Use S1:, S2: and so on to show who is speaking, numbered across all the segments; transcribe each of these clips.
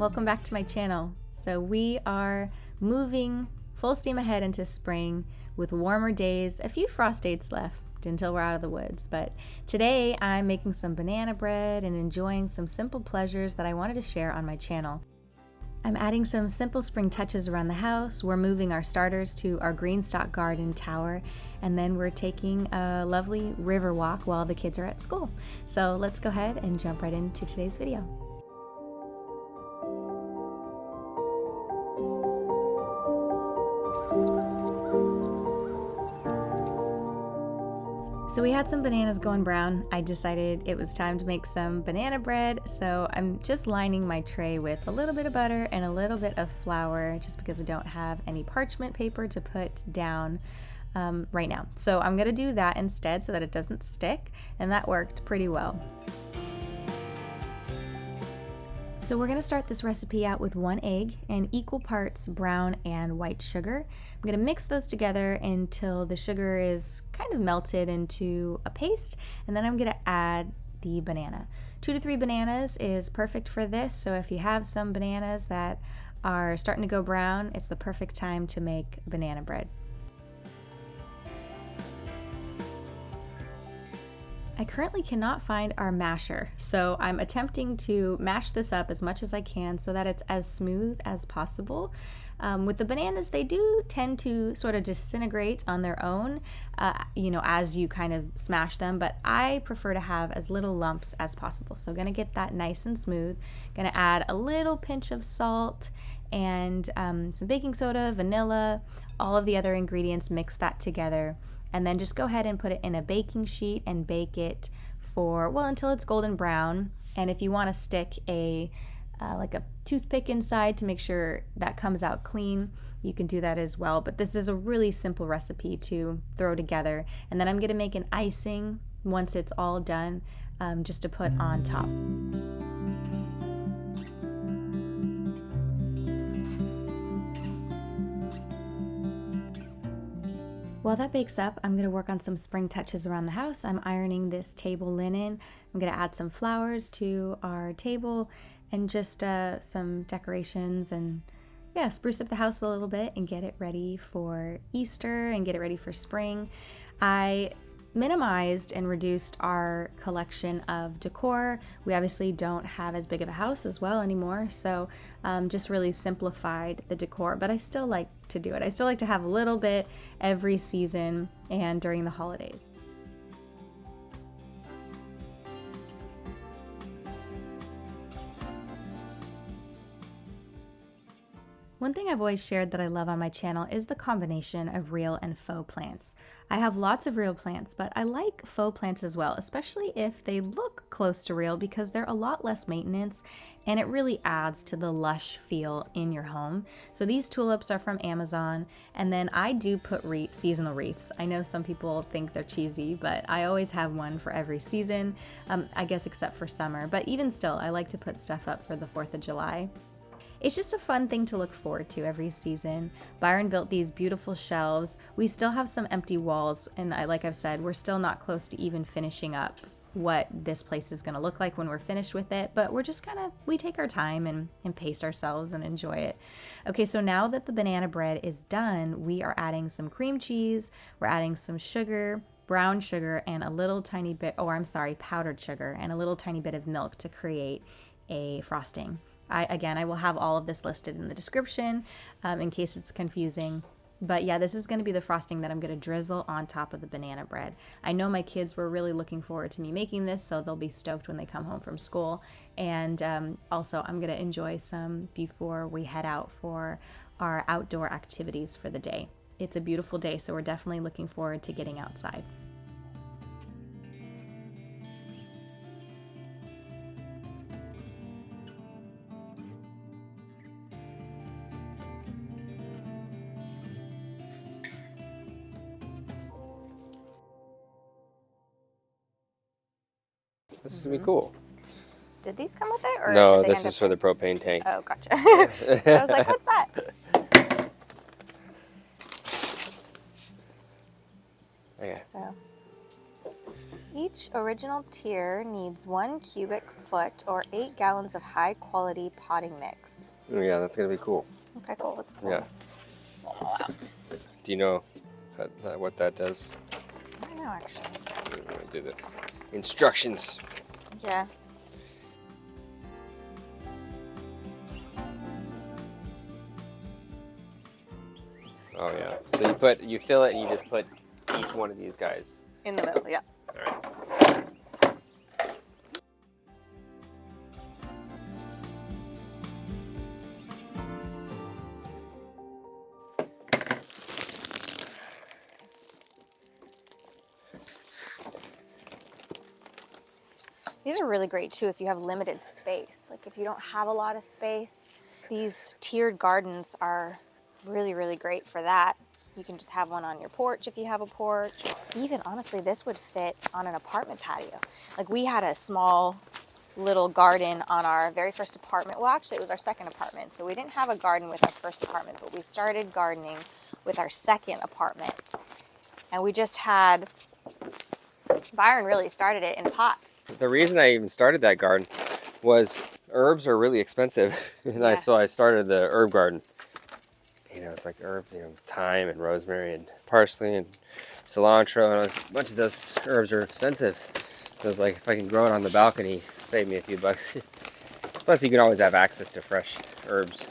S1: welcome back to my channel. So we are moving full steam ahead into spring with warmer days, a few frost dates left until we're out of the woods. But today I'm making some banana bread and enjoying some simple pleasures that I wanted to share on my channel. I'm adding some simple spring touches around the house. We're moving our starters to our GreenStalk garden tower, and then we're taking a lovely river walk while the kids are at school. So let's go ahead and jump right into today's video. So we had some bananas going brown. I decided it was time to make some banana bread, so I'm just lining my tray with a little bit of butter and a little bit of flour just because I don't have any parchment paper to put down right now. So I'm gonna do that instead so that it doesn't stick, and that worked pretty well. So we're gonna start this recipe out with 1 egg and equal parts brown and white sugar. I'm gonna mix those together until the sugar is kind of melted into a paste, and then I'm gonna add the banana. 2 to 3 bananas is perfect for this, so if you have some bananas that are starting to go brown, it's the perfect time to make banana bread. I currently cannot find our masher, so I'm attempting to mash this up as much as I can so that it's as smooth as possible. With the bananas, they do tend to sort of disintegrate on their own, as you kind of smash them, but I prefer to have as little lumps as possible. So I'm gonna get that nice and smooth. Gonna add a little pinch of salt and some baking soda, vanilla, all of the other ingredients, mix that together. And then just go ahead and put it in a baking sheet and bake it for, well, until it's golden brown. And if you want to stick like a toothpick inside to make sure that comes out clean, you can do that as well. But this is a really simple recipe to throw together. And then I'm going to make an icing once it's all done, just to put on top. While that bakes up, I'm going to work on some spring touches around the house. I'm ironing this table linen. I'm going to add some flowers to our table and just some decorations and spruce up the house a little bit and get it ready for Easter and get it ready for spring. I minimized and reduced our collection of decor. We obviously don't have as big of a house as well anymore, so just really simplified the decor, but I still like to do it. I still like to have a little bit every season and during the holidays. One thing I've always shared that I love on my channel is the combination of real and faux plants. I have lots of real plants, but I like faux plants as well, especially if they look close to real because they're a lot less maintenance and it really adds to the lush feel in your home. So these tulips are from Amazon, and then I do put seasonal wreaths. I know some people think they're cheesy, but I always have one for every season, I guess except for summer. But even still, I like to put stuff up for the 4th of July. It's just a fun thing to look forward to every season. Byron built these beautiful shelves. We still have some empty walls, and like I've said, we're still not close to even finishing up what this place is going to look like when we're finished with it, but we're just we take our time and pace ourselves and enjoy it. Okay, so now that the banana bread is done, we are adding some cream cheese, we're adding some sugar, brown sugar, and a little tiny bit, powdered sugar, and a little tiny bit of milk to create a frosting. I will have all of this listed in the description in case it's confusing. But yeah, this is going to be the frosting that I'm going to drizzle on top of the banana bread. I know my kids were really looking forward to me making this, so they'll be stoked when they come home from school. And also, I'm going to enjoy some before we head out for our outdoor activities for the day. It's a beautiful day, so we're definitely looking forward to getting outside.
S2: This is gonna be cool.
S3: Did these come with it? Or
S2: no,
S3: did they
S2: this is for the propane tank.
S3: Oh, gotcha. I was like, what's that?
S2: Okay.
S3: So Each original tier needs 1 cubic foot or 8 gallons of high quality potting mix.
S2: Oh, yeah, that's gonna be cool.
S3: Okay, cool. That's cool.
S2: Yeah. Do you know what that does?
S3: I don't know, actually.
S2: I did it. Instructions.
S3: Yeah.
S2: Oh yeah. So you fill it and you just put each one of these guys.
S3: In the middle, yeah.
S2: All right.
S3: These are really great too if you have limited space. Like if you don't have a lot of space, these tiered gardens are really, really great for that. You can just have one on your porch if you have a porch. Even honestly, this would fit on an apartment patio. Like we had a small little garden on our very first apartment. Well, actually it was our second apartment. So we didn't have a garden with our first apartment, but we started gardening with our second apartment. And we just had, Byron really started it in pots.
S2: The reason I even started that garden was herbs are really expensive. And so I started the herb garden. You know, it's like thyme and rosemary and parsley and cilantro, and a bunch of those herbs are expensive. So I was like, if I can grow it on the balcony, save me a few bucks. Plus, you can always have access to fresh herbs.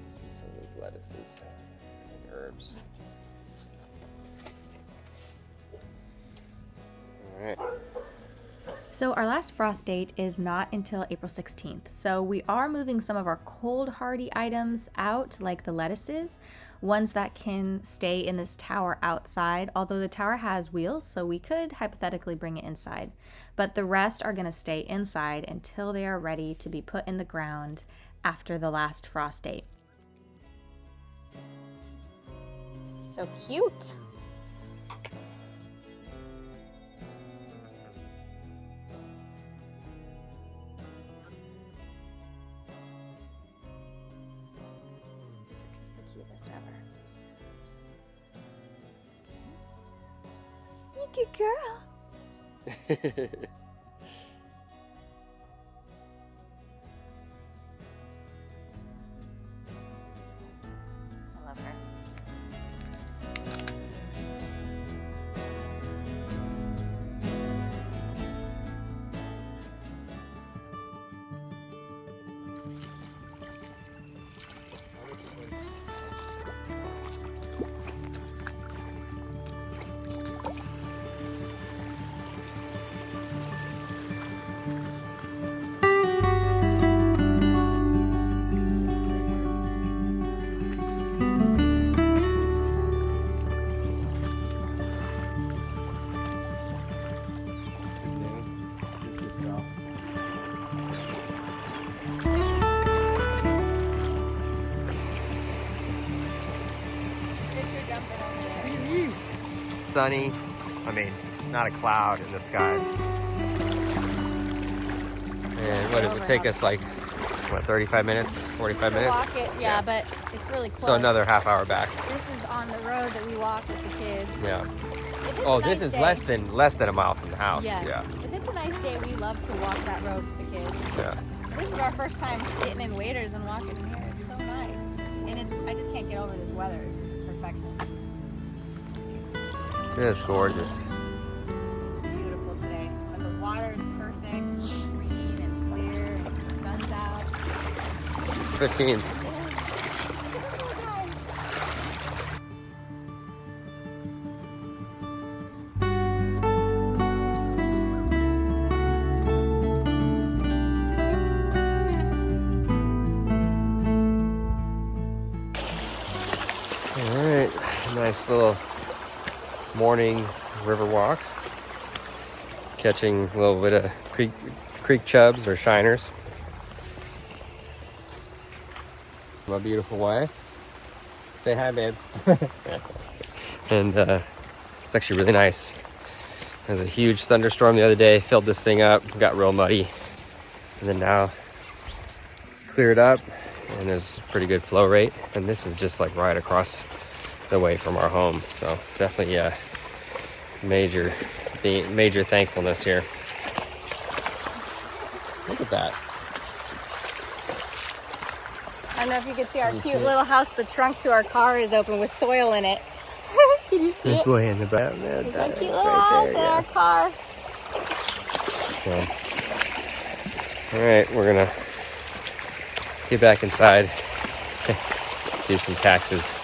S2: See some of these lettuces and herbs. All right.
S1: So our last frost date is not until April 16th. So we are moving some of our cold hardy items out, like the lettuces, ones that can stay in this tower outside, although the tower has wheels, so we could hypothetically bring it inside. But the rest are gonna stay inside until they are ready to be put in the ground after the last frost date.
S3: So cute. These are just the cutest ever. You good girl. I love her.
S2: Sunny. I mean, not a cloud in the sky. And what, it would take us like, what, 35 minutes, 45 minutes?
S1: Walk it, yeah, but it's really close.
S2: So another half hour back.
S1: This is on the road that we walk with the kids.
S2: Yeah.
S1: If it's
S2: Oh,
S1: a
S2: this
S1: nice
S2: is
S1: day-
S2: less than a mile from the house.
S1: Yeah.
S2: Yeah.
S1: If it's a nice day, we love to walk that road with the kids.
S2: Yeah.
S1: This is our first time getting in waders and walking in here. It's so nice. And I just can't get over this weather. It's just perfection.
S2: It's gorgeous.
S1: It's beautiful today. But the water is perfect, green and clear, and the sun's out.
S2: 15. All right, nice little morning river walk. Catching a little bit of creek chubs or shiners. My beautiful wife. Say hi, babe. And it's actually really nice. There was a huge thunderstorm the other day, filled this thing up, got real muddy. And then now it's cleared up and there's a pretty good flow rate. And this is just like right across the way from our home. So definitely major thankfulness here. Look at that.
S3: I don't know if you can see our cute little house. The trunk to our car is open with soil in it. Can you see
S2: It's
S3: it?
S2: way in the back.
S3: It's our cute little house in our car.
S2: Okay. All right, we're gonna get back inside, do some taxes.